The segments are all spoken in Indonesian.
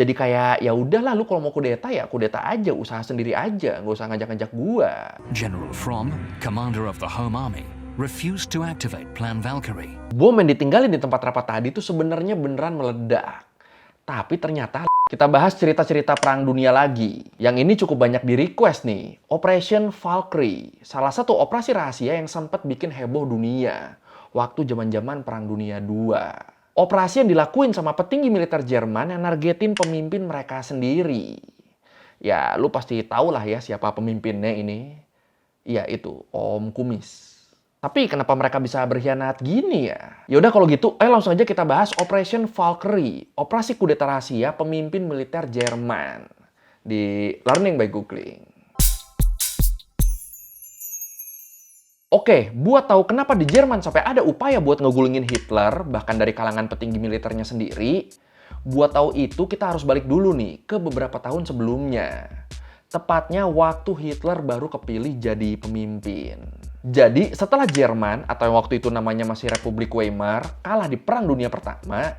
Jadi kayak ya udahlah lu kalau mau kudeta ya kudeta aja, usaha sendiri aja, nggak usah ngajak-ngajak gua. General Fromm, commander of the Home Army, refused to activate Plan Valkyrie. Bom yang ditinggalin di tempat rapat tadi tuh sebenarnya beneran meledak. Tapi ternyata kita bahas cerita-cerita perang dunia lagi. Yang ini cukup banyak di request nih. Operation Valkyrie, salah satu operasi rahasia yang sempat bikin heboh dunia waktu zaman-zaman Perang Dunia II. Operasi yang dilakuin sama petinggi militer Jerman yang nargetin pemimpin mereka sendiri. Ya, lu pasti tahu lah ya siapa pemimpinnya ini. Iya, itu Om Kumis. Tapi kenapa mereka bisa berkhianat gini ya? Yaudah kalau gitu, ayo langsung aja kita bahas Operation Valkyrie, operasi kudeta rahasia pemimpin militer Jerman. Di Learning by Googling. Oke, buat tahu kenapa di Jerman sampai ada upaya buat ngegulingin Hitler, bahkan dari kalangan petinggi militernya sendiri, buat tahu itu kita harus balik dulu nih ke beberapa tahun sebelumnya. Tepatnya waktu Hitler baru kepilih jadi pemimpin. Jadi setelah Jerman, atau yang waktu itu namanya masih Republik Weimar, kalah di Perang Dunia Pertama,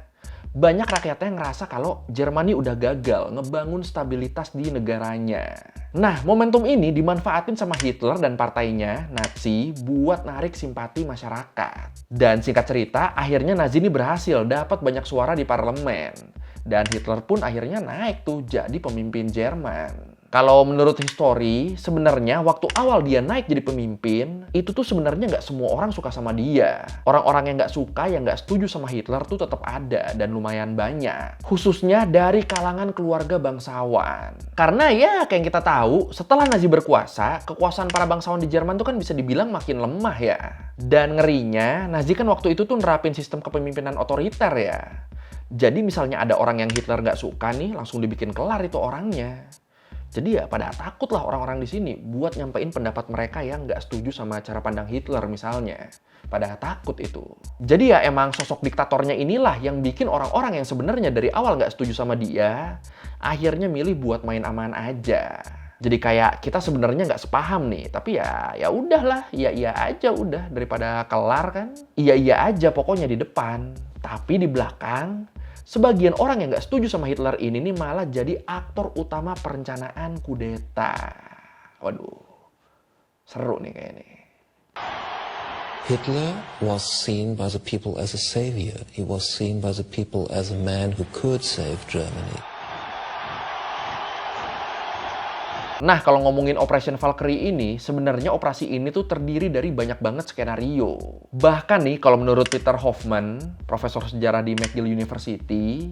banyak rakyatnya yang ngerasa kalau Jerman ini udah gagal ngebangun stabilitas di negaranya. Nah, momentum ini dimanfaatin sama Hitler dan partainya, Nazi, buat narik simpati masyarakat. Dan singkat cerita, akhirnya Nazi ini berhasil dapat banyak suara di parlemen. Dan Hitler pun akhirnya naik tuh jadi pemimpin Jerman. Kalau menurut histori, sebenarnya waktu awal dia naik jadi pemimpin, itu tuh sebenarnya nggak semua orang suka sama dia. Orang-orang yang nggak suka, yang nggak setuju sama Hitler tuh tetap ada dan lumayan banyak. Khususnya dari kalangan keluarga bangsawan. Karena ya kayak yang kita tahu, setelah Nazi berkuasa, kekuasaan para bangsawan di Jerman tuh kan bisa dibilang makin lemah ya. Dan ngerinya, Nazi kan waktu itu tuh nerapin sistem kepemimpinan otoriter ya. Jadi misalnya ada orang yang Hitler nggak suka nih, langsung dibikin kelar itu orangnya. Jadi ya pada takut lah orang-orang di sini buat nyampein pendapat mereka yang nggak setuju sama cara pandang Hitler misalnya. Pada takut itu. Jadi ya emang sosok diktatornya inilah yang bikin orang-orang yang sebenarnya dari awal nggak setuju sama dia, akhirnya milih buat main aman aja. Jadi kayak kita sebenarnya nggak sepaham nih, tapi ya udahlah, iya aja udah daripada kelar kan. Iya aja pokoknya di depan, tapi di belakang. Sebagian orang yang nggak setuju sama Hitler ini nih malah jadi aktor utama perencanaan kudeta. Waduh, seru nih kayaknya. Hitler was seen by the people as a savior. He was seen by the people as a man who could save Germany. Nah, kalau ngomongin Operation Valkyrie ini, sebenarnya operasi ini tuh terdiri dari banyak banget skenario. Bahkan nih, kalau menurut Peter Hoffman, profesor sejarah di McGill University,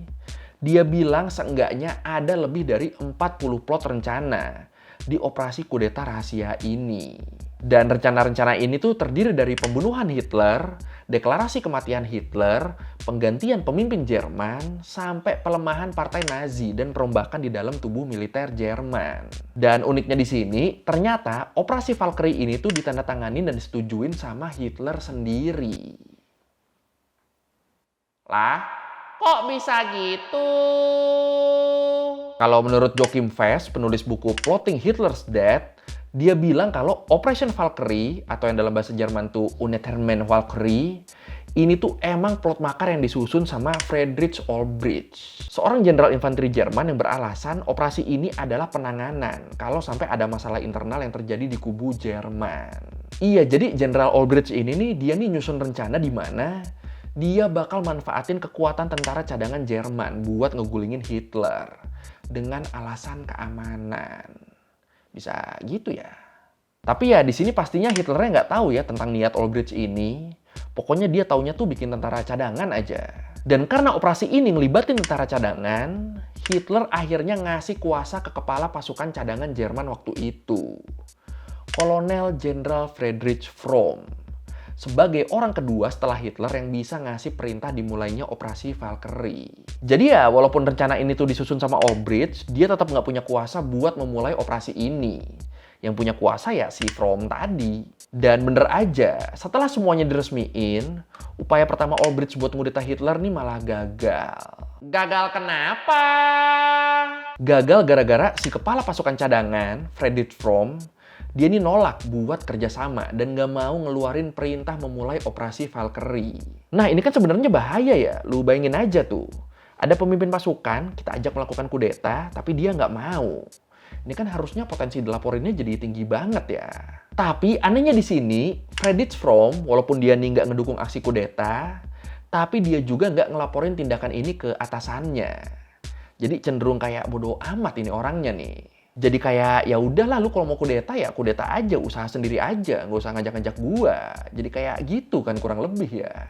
dia bilang seenggaknya ada lebih dari 40 plot rencana di operasi kudeta rahasia ini. Dan rencana-rencana ini tuh terdiri dari pembunuhan Hitler, deklarasi kematian Hitler, penggantian pemimpin Jerman, sampai pelemahan partai Nazi dan perombakan di dalam tubuh militer Jerman. Dan uniknya di sini, ternyata operasi Valkyrie ini tuh ditandatanganin dan disetujuin sama Hitler sendiri. Lah, kok bisa gitu? Kalau menurut Joachim Fest, penulis buku Plotting Hitler's Death, dia bilang kalau Operation Valkyrie, atau yang dalam bahasa Jerman tuh Unerthermen Valkyrie, ini tuh emang plot makar yang disusun sama Friedrich Olbricht, seorang jenderal infanteri Jerman yang beralasan operasi ini adalah penanganan kalau sampai ada masalah internal yang terjadi di kubu Jerman. Iya, jadi Jenderal Olbricht ini nih, dia nih nyusun rencana di mana dia bakal manfaatin kekuatan tentara cadangan Jerman buat ngegulingin Hitler dengan alasan keamanan. Bisa gitu ya. Tapi ya di sini pastinya Hitlernya nggak tahu ya tentang niat Olbricht ini. Pokoknya dia taunya tuh bikin tentara cadangan aja. Dan karena operasi ini ngelibatin tentara cadangan, Hitler akhirnya ngasih kuasa ke kepala pasukan cadangan Jerman waktu itu, Kolonel Jenderal Friedrich Fromm, sebagai orang kedua setelah Hitler yang bisa ngasih perintah dimulainya operasi Valkyrie. Jadi ya, walaupun rencana ini tuh disusun sama Olbricht, dia tetap nggak punya kuasa buat memulai operasi ini. Yang punya kuasa ya si Fromm tadi. Dan bener aja, setelah semuanya diresmiin, upaya pertama Olbricht buat ngudeta Hitler nih malah gagal. Gagal kenapa? Gagal gara-gara si kepala pasukan cadangan, Friedrich Fromm, dia ini nolak buat kerjasama dan gak mau ngeluarin perintah memulai operasi Valkyrie. Nah ini kan sebenarnya bahaya ya, lu bayangin aja tuh. Ada pemimpin pasukan, kita ajak melakukan kudeta, tapi dia nggak mau. Ini kan harusnya potensi dilaporinnya jadi tinggi banget ya. Tapi anehnya di sini, Fredrik Fromm, walaupun dia nih nggak ngedukung aksi kudeta, tapi dia juga nggak ngelaporin tindakan ini ke atasannya. Jadi cenderung kayak bodoh amat ini orangnya nih. Jadi kayak ya udahlah lu kalau mau kudeta ya kudeta aja, usaha sendiri aja, nggak usah ngajak-ngajak gua. Jadi kayak gitu kan kurang lebih ya.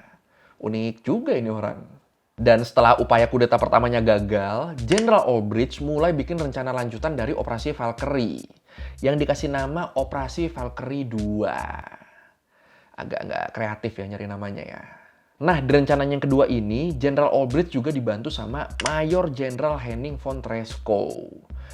Unik juga ini orang. Dan setelah upaya kudeta pertamanya gagal, Jenderal Olbricht mulai bikin rencana lanjutan dari Operasi Valkyrie yang dikasih nama Operasi Valkyrie 2. Agak nggak kreatif ya nyari namanya ya. Nah, di rencananya yang kedua ini, Jenderal Olbricht juga dibantu sama Mayor Jenderal Henning von Treschow,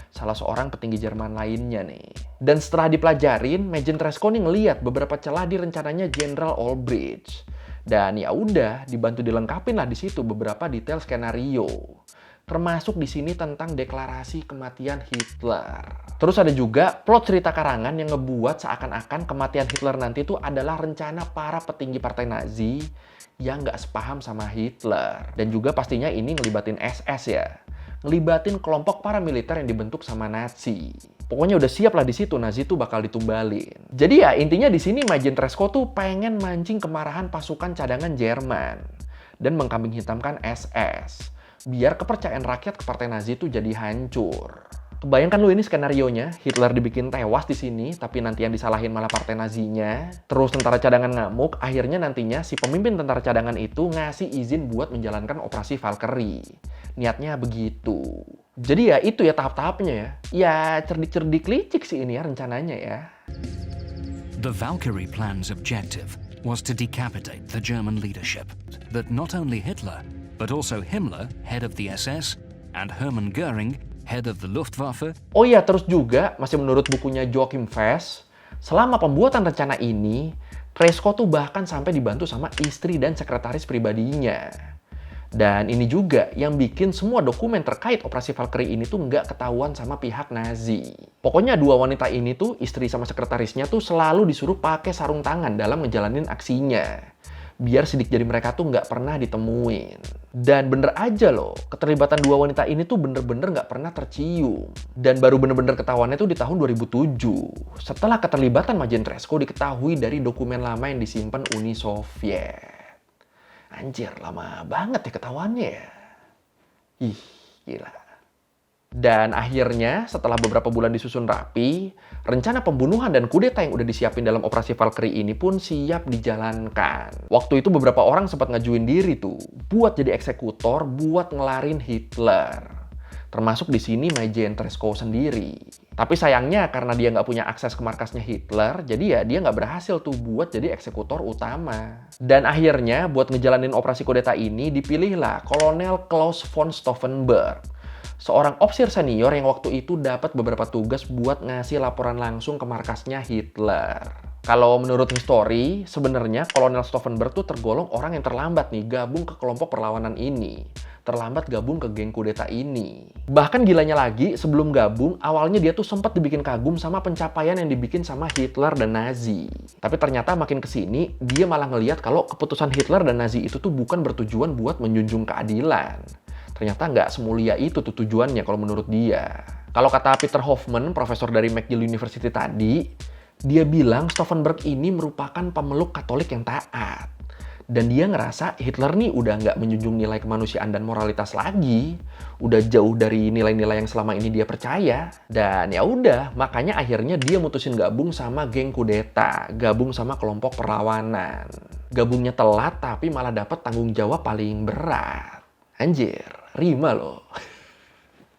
salah seorang petinggi Jerman lainnya nih. Dan setelah dipelajarin, Majen Treschow nih ngeliat beberapa celah di rencananya Jenderal Olbricht. Dan ya udah, dibantu dilengkapin lah di situ beberapa detail skenario. Termasuk di sini tentang deklarasi kematian Hitler. Terus ada juga plot cerita karangan yang ngebuat seakan-akan kematian Hitler nanti itu adalah rencana para petinggi partai Nazi yang nggak sepaham sama Hitler. Dan juga pastinya ini ngelibatin SS ya. Ngelibatin kelompok paramiliter yang dibentuk sama Nazi. Pokoknya udah siap lah di situ, Nazi tuh bakal ditumbalin. Jadi ya intinya di sini Majen Treschow tuh pengen mancing kemarahan pasukan cadangan Jerman dan mengkambing hitamkan SS, biar kepercayaan rakyat ke partai Nazi tuh jadi hancur. Kebayangkan lu ini skenarionya, Hitler dibikin tewas di sini, tapi nanti yang disalahin malah partai Nazinya. Terus tentara cadangan ngamuk, akhirnya nantinya si pemimpin tentara cadangan itu ngasih izin buat menjalankan operasi Valkyrie. Niatnya begitu. Jadi ya itu ya tahap-tahapnya ya. Ya cerdik-cerdik licik sih ini ya rencananya ya. The Valkyrie plan's objective was to decapitate the German leadership, that not only Hitler, but also Himmler, head of the SS, and Hermann Göring, head of the Luftwaffe. Oh iya, terus juga masih menurut bukunya Joachim Fest, selama pembuatan rencana ini, Treschow tuh bahkan sampai dibantu sama istri dan sekretaris pribadinya. Dan ini juga yang bikin semua dokumen terkait operasi Valkyrie ini tuh nggak ketahuan sama pihak Nazi. Pokoknya dua wanita ini tuh, istri sama sekretarisnya tuh selalu disuruh pakai sarung tangan dalam ngejalanin aksinya. Biar sidik jari mereka tuh nggak pernah ditemuin. Dan bener aja loh, keterlibatan dua wanita ini tuh bener-bener nggak pernah tercium. Dan baru bener-bener ketahuannya tuh di tahun 2007. Setelah keterlibatan Majen Treschow diketahui dari dokumen lama yang disimpan Uni Soviet. Anjir, lama banget ya ketahuannya ya. Ih, gila. Dan akhirnya, setelah beberapa bulan disusun rapi, rencana pembunuhan dan kudeta yang udah disiapin dalam operasi Valkyrie ini pun siap dijalankan. Waktu itu beberapa orang sempat ngajuin diri tuh, buat jadi eksekutor, buat ngelarin Hitler. Termasuk di sini Majen Treschow sendiri. Tapi sayangnya karena dia nggak punya akses ke markasnya Hitler, jadi ya dia nggak berhasil tuh buat jadi eksekutor utama. Dan akhirnya buat ngejalanin operasi kudeta ini dipilihlah Kolonel Klaus von Stauffenberg. Seorang officer senior yang waktu itu dapat beberapa tugas buat ngasih laporan langsung ke markasnya Hitler. Kalau menurut history, sebenarnya Kolonel Stauffenberg tuh tergolong orang yang terlambat nih gabung ke kelompok perlawanan ini. Terlambat gabung ke geng kudeta ini. Bahkan gilanya lagi, sebelum gabung, awalnya dia tuh sempat dibikin kagum sama pencapaian yang dibikin sama Hitler dan Nazi. Tapi ternyata makin kesini, dia malah ngelihat kalau keputusan Hitler dan Nazi itu tuh bukan bertujuan buat menjunjung keadilan. Ternyata nggak semulia itu tuh tujuannya kalau menurut dia. Kalau kata Peter Hoffman, profesor dari McGill University tadi, dia bilang Stauffenberg ini merupakan pemeluk Katolik yang taat. Dan dia ngerasa Hitler nih udah nggak menjunjung nilai kemanusiaan dan moralitas lagi. Udah jauh dari nilai-nilai yang selama ini dia percaya. Dan ya udah, makanya akhirnya dia mutusin gabung sama geng kudeta. Gabung sama kelompok perlawanan. Gabungnya telat tapi malah dapat tanggung jawab paling berat. Anjir, rima loh.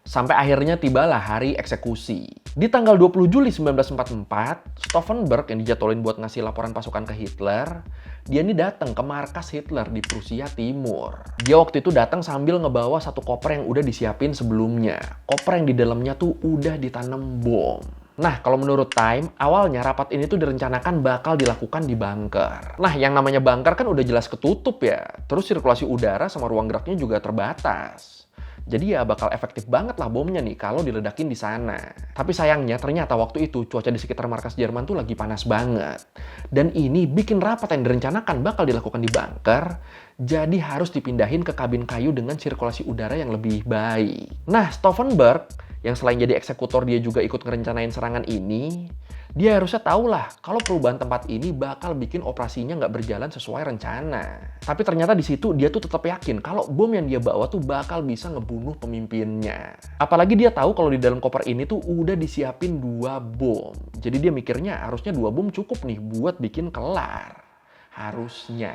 Sampai akhirnya tibalah hari eksekusi. Di tanggal 20 Juli 1944, Stauffenberg yang dijadwalin buat ngasih laporan pasukan ke Hitler, dia ini datang ke markas Hitler di Prusia Timur. Dia waktu itu datang sambil ngebawa satu koper yang udah disiapin sebelumnya. Koper yang di dalamnya tuh udah ditanam bom. Nah, kalau menurut Time, awalnya rapat ini tuh direncanakan bakal dilakukan di bunker. Nah, yang namanya bunker kan udah jelas ketutup ya. Terus sirkulasi udara sama ruang geraknya juga terbatas. Jadi ya bakal efektif banget lah bomnya nih kalau diledakin di sana. Tapi sayangnya ternyata waktu itu cuaca di sekitar markas Jerman tuh lagi panas banget. Dan ini bikin rapat yang direncanakan bakal dilakukan di bunker, jadi harus dipindahin ke kabin kayu dengan sirkulasi udara yang lebih baik. Nah, Stauffenberg yang selain jadi eksekutor dia juga ikut ngerencanain serangan ini, dia harusnya tahu lah kalau perubahan tempat ini bakal bikin operasinya nggak berjalan sesuai rencana. Tapi ternyata di situ dia tuh tetap yakin kalau bom yang dia bawa tuh bakal bisa ngebunuh pemimpinnya. Apalagi dia tahu kalau di dalam koper ini tuh udah disiapin 2 bom. Jadi dia mikirnya harusnya 2 bom cukup nih buat bikin kelar. Harusnya.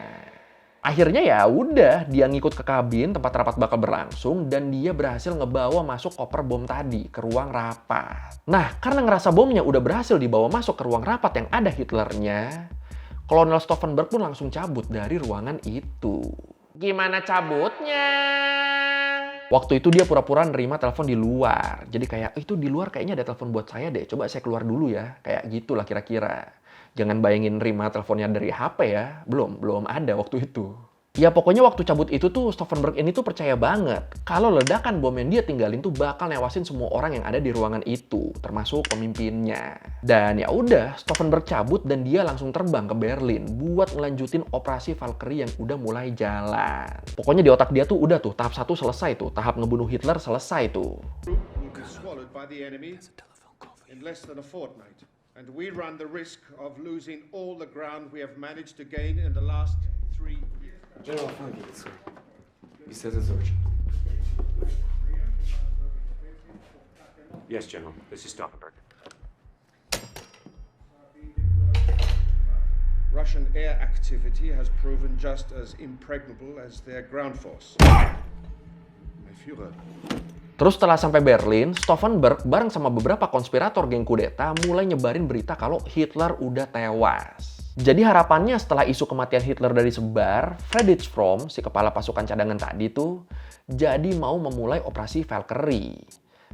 Akhirnya ya udah, dia ngikut ke kabin tempat rapat bakal berlangsung dan dia berhasil ngebawa masuk koper bom tadi ke ruang rapat. Nah, karena ngerasa bomnya udah berhasil dibawa masuk ke ruang rapat yang ada Hitlernya, Kolonel Stauffenberg pun langsung cabut dari ruangan itu. Gimana cabutnya? Waktu itu dia pura-pura nerima telepon di luar. Jadi kayak, itu di luar kayaknya ada telepon buat saya deh, coba saya keluar dulu ya. Kayak gitulah kira-kira. Jangan bayangin nerima teleponnya dari HP ya. Belum ada waktu itu. Ya pokoknya waktu cabut itu tuh Stauffenberg ini tuh percaya banget kalau ledakan bom yang dia tinggalin tuh bakal newasin semua orang yang ada di ruangan itu, termasuk pemimpinnya. Dan ya udah, Stauffenberg cabut dan dia langsung terbang ke Berlin buat ngelanjutin operasi Valkyrie yang udah mulai jalan. Pokoknya di otak dia tuh udah tuh tahap 1 selesai tuh, tahap ngebunuh Hitler selesai tuh. Will be swallowed by the enemy in less than a fortnight. And we run the risk of losing all the ground we have managed to gain in the last 3 years. General Funky, sir. He says it's urgent. Yes, General. This is Stauffenberg. Russian air activity has proven just as impregnable as their ground force. My Führer. Terus setelah sampai Berlin, Stauffenberg bareng sama beberapa konspirator geng kudeta mulai nyebarin berita kalau Hitler udah tewas. Jadi harapannya setelah isu kematian Hitler dari sebar, Friedrich Fromm, si kepala pasukan cadangan tadi tuh, jadi mau memulai operasi Valkyrie.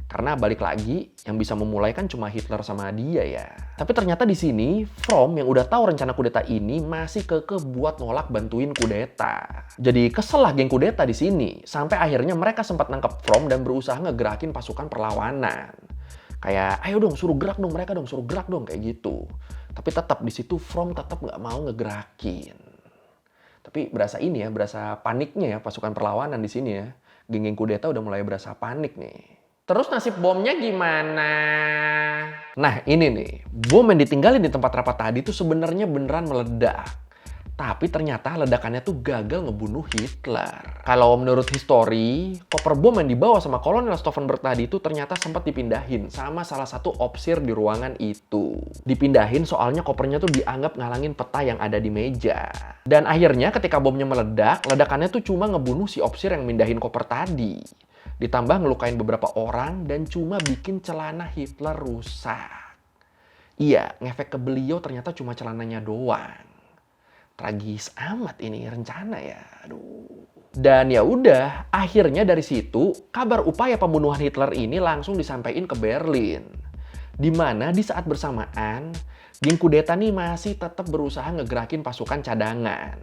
Karena balik lagi, yang bisa memulai kan cuma Hitler sama dia ya. Tapi ternyata di sini, Fromm yang udah tahu rencana kudeta ini masih kekeh buat nolak bantuin kudeta. Jadi kesel lah geng kudeta di sini, sampai akhirnya mereka sempat nangkep Fromm dan berusaha ngegerakin pasukan perlawanan. Kayak, ayo dong suruh gerak dong mereka dong, suruh gerak dong kayak gitu. Tapi tetap di situ Fromm tetap nggak mau ngegerakin. Tapi berasa ini ya, berasa paniknya ya pasukan perlawanan di sini ya. Geng-geng kudeta udah mulai berasa panik nih. Terus nasib bomnya gimana? Nah ini nih, bom yang ditinggalin di tempat rapat tadi tuh sebenarnya beneran meledak. Tapi ternyata ledakannya tuh gagal ngebunuh Hitler. Kalau menurut histori, koper bom yang dibawa sama Kolonel Stauffenberg tadi itu ternyata sempat dipindahin sama salah satu opsir di ruangan itu. Dipindahin soalnya kopernya tuh dianggap ngalangin peta yang ada di meja. Dan akhirnya ketika bomnya meledak, ledakannya tuh cuma ngebunuh si opsir yang mindahin koper tadi. Ditambah ngelukain beberapa orang dan cuma bikin celana Hitler rusak. Iya, ngefek ke beliau ternyata cuma celananya doang. Tragis amat ini rencana ya. Aduh. Dan ya udah, akhirnya dari situ kabar upaya pembunuhan Hitler ini langsung disampaikan ke Berlin. Di mana di saat bersamaan, geng kudeta nih masih tetap berusaha ngegerakin pasukan cadangan.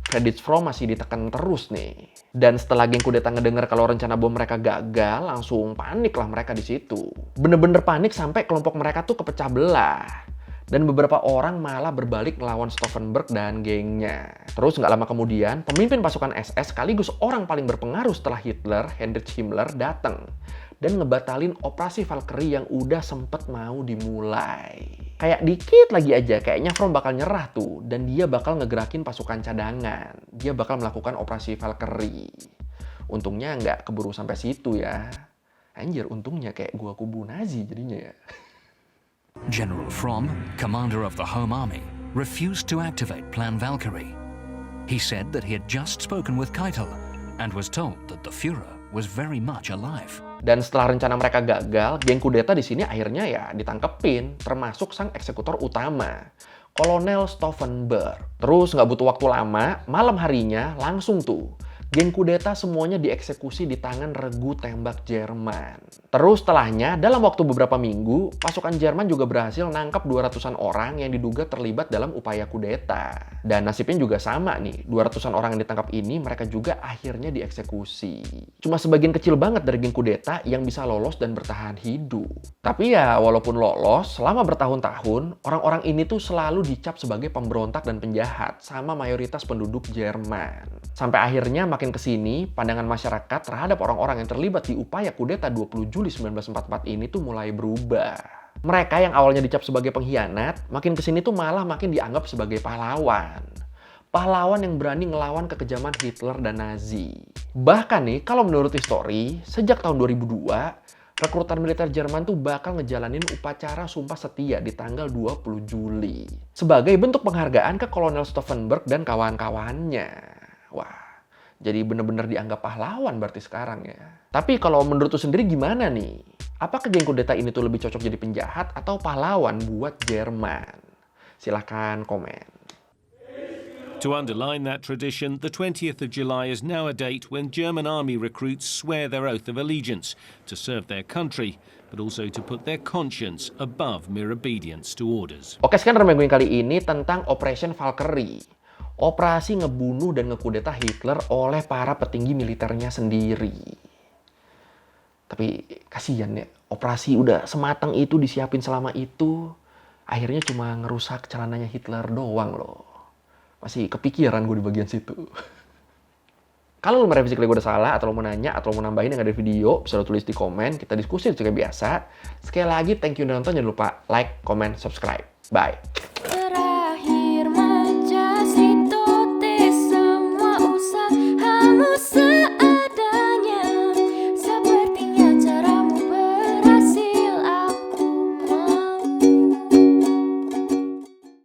Friedrich Fromm masih ditekan terus nih. Dan setelah geng kudeta ngedenger kalau rencana bom mereka gagal, langsung panik lah mereka di situ. Bener-bener panik sampai kelompok mereka tuh kepecah belah. Dan beberapa orang malah berbalik melawan Stauffenberg dan gengnya. Terus nggak lama kemudian, pemimpin pasukan SS sekaligus orang paling berpengaruh setelah Hitler, Heinrich Himmler, datang. Dan ngebatalin operasi Valkyrie yang udah sempet mau dimulai. Kayak dikit lagi aja, kayaknya Fromm bakal nyerah tuh. Dan dia bakal ngegerakin pasukan cadangan. Dia bakal melakukan operasi Valkyrie. Untungnya nggak keburu sampai situ ya. Anjir, untungnya kayak gua kubu Nazi jadinya ya. General Fromm, commander of the Home Army, refused to activate Plan Valkyrie. He said that he had just spoken with Keitel and was told that the Führer was very much alive. Dan setelah rencana mereka gagal, geng kudeta di sini akhirnya ya ditangkepin, termasuk sang eksekutor utama, Kolonel Stauffenberg. Terus nggak butuh waktu lama, malam harinya langsung tuh Geng kudeta semuanya dieksekusi di tangan regu tembak Jerman. Terus setelahnya, dalam waktu beberapa minggu, pasukan Jerman juga berhasil nangkap 200-an orang yang diduga terlibat dalam upaya kudeta. Dan nasibnya juga sama nih, 200-an orang yang ditangkap ini mereka juga akhirnya dieksekusi. Cuma sebagian kecil banget dari geng kudeta yang bisa lolos dan bertahan hidup. Tapi ya, walaupun lolos, selama bertahun-tahun, orang-orang ini tuh selalu dicap sebagai pemberontak dan penjahat sama mayoritas penduduk Jerman. Sampai akhirnya makin kesini, pandangan masyarakat terhadap orang-orang yang terlibat di upaya kudeta 20 Juli 1944 ini tuh mulai berubah. Mereka yang awalnya dicap sebagai pengkhianat, makin kesini tuh malah makin dianggap sebagai pahlawan. Pahlawan yang berani ngelawan kekejaman Hitler dan Nazi. Bahkan nih, kalau menurut histori, sejak tahun 2002, rekrutan militer Jerman tuh bakal ngejalanin upacara sumpah setia di tanggal 20 Juli. Sebagai bentuk penghargaan ke Kolonel Stauffenberg dan kawan-kawannya. Wah, jadi bener-bener dianggap pahlawan berarti sekarang ya. Tapi kalau menurut lu sendiri gimana nih? Apakah geng kudeta ini tuh lebih cocok jadi penjahat atau pahlawan buat Jerman? Silahkan komen. To underline that tradition, the 20th of July is now a date when German army recruits swear their oath of allegiance to serve their country, but also to put their conscience above mere obedience to orders. Oke, sekian Remeng Gue kali ini tentang Operation Valkyrie. Operasi ngebunuh dan ngekudeta Hitler oleh para petinggi militernya sendiri. Tapi kasihan ya, operasi udah sematang itu disiapin selama itu, akhirnya cuma ngerusak celananya Hitler doang loh. Masih kepikiran gue di bagian situ. Kalau lo merevisi kali gue udah salah, atau lo mau nanya, atau lo mau nambahin yang ada di video, bisa lo tulis di komen, kita diskusi kayak biasa. Sekali lagi, thank you udah nonton, jangan lupa like, comment, subscribe. Bye!